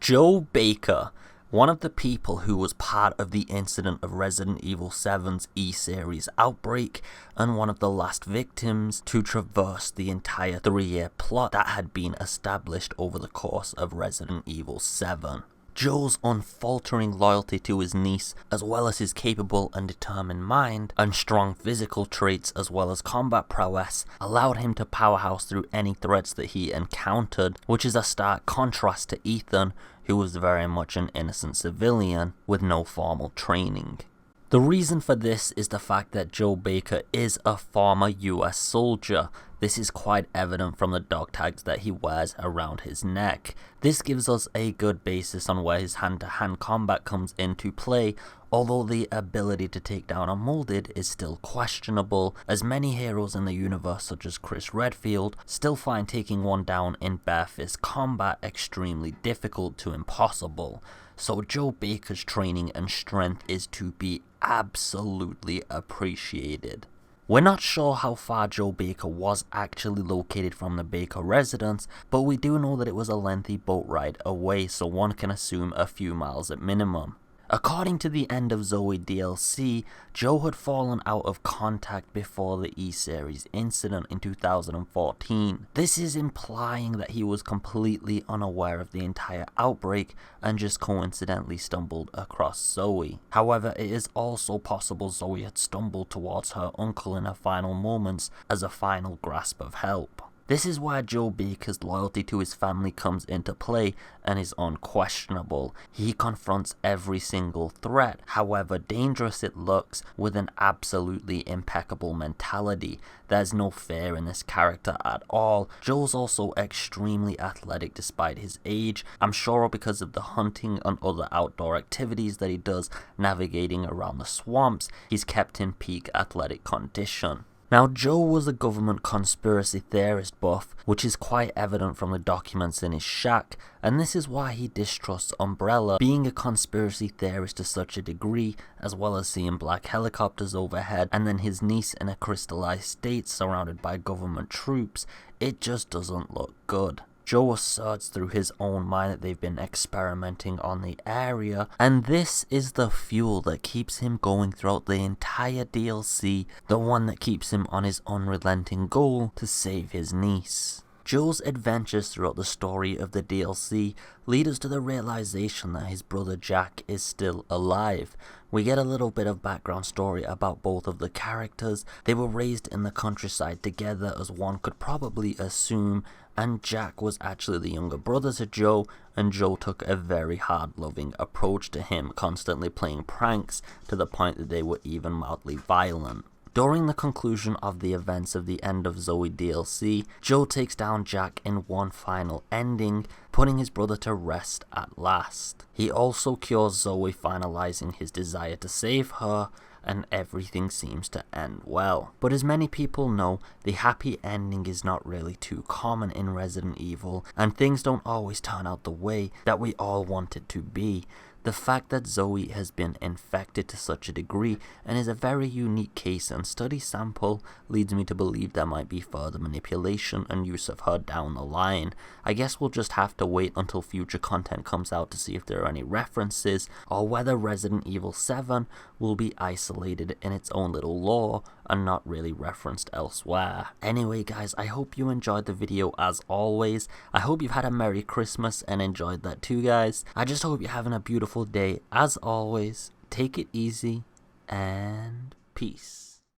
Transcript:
Joe Baker, one of the people who was part of the incident of Resident Evil 7's E-Series outbreak and one of the last victims to traverse the entire 3-year plot that had been established over the course of Resident Evil 7. Joe's unfaltering loyalty to his niece, as well as his capable and determined mind, and strong physical traits as well as combat prowess, allowed him to powerhouse through any threats that he encountered, which is a stark contrast to Ethan, who was very much an innocent civilian with no formal training. The reason for this is the fact that Joe Baker is a former US soldier. This is quite evident from the dog tags that he wears around his neck. This gives us a good basis on where his hand-to-hand combat comes into play, although the ability to take down a molded is still questionable, as many heroes in the universe such as Chris Redfield still find taking one down in bare fist combat extremely difficult to impossible. So Joe Baker's training and strength is to be absolutely appreciated. We're not sure how far Joe Baker was actually located from the Baker residence, but we do know that it was a lengthy boat ride away, so one can assume a few miles at minimum. According to the End of Zoe DLC, Joe had fallen out of contact before the E-Series incident in 2014. This is implying that he was completely unaware of the entire outbreak and just coincidentally stumbled across Zoe. However, it is also possible Zoe had stumbled towards her uncle in her final moments as a final grasp of help. This is where Joe Baker's loyalty to his family comes into play and is unquestionable. He confronts every single threat, however dangerous it looks, with an absolutely impeccable mentality. There's no fear in this character at all. Joe's also extremely athletic despite his age, I'm sure because of the hunting and other outdoor activities that he does navigating around the swamps. He's kept in peak athletic condition. Now, Joe was a government conspiracy theorist buff, which is quite evident from the documents in his shack, and this is why he distrusts Umbrella, being a conspiracy theorist to such a degree, as well as seeing black helicopters overhead, and then his niece in a crystallized state surrounded by government troops. It just doesn't look good. Joe asserts through his own mind that they've been experimenting on the area, and this is the fuel that keeps him going throughout the entire DLC, the one that keeps him on his unrelenting goal to save his niece. Joe's adventures throughout the story of the DLC lead us to the realization that his brother Jack is still alive. We get a little bit of background story about both of the characters. They were raised in the countryside together, as one could probably assume, and Jack was actually the younger brother to Joe, and Joe took a very hard-loving approach to him, constantly playing pranks to the point that they were even mildly violent. During the conclusion of the events of the End of Zoe DLC, Joe takes down Jack in one final ending, putting his brother to rest at last. He also cures Zoe, finalizing his desire to save her, and everything seems to end well. But as many people know, the happy ending is not really too common in Resident Evil, and things don't always turn out the way that we all want it to be. The fact that Zoe has been infected to such a degree and is a very unique case and study sample leads me to believe there might be further manipulation and use of her down the line. I guess we'll just have to wait until future content comes out to see if there are any references, or whether Resident Evil 7 will be isolated in its own little lore and not really referenced elsewhere. Anyway guys, I hope you enjoyed the video as always. I hope you've had a Merry Christmas and enjoyed that too guys. I just hope you're having a beautiful day as always. Take it easy and peace.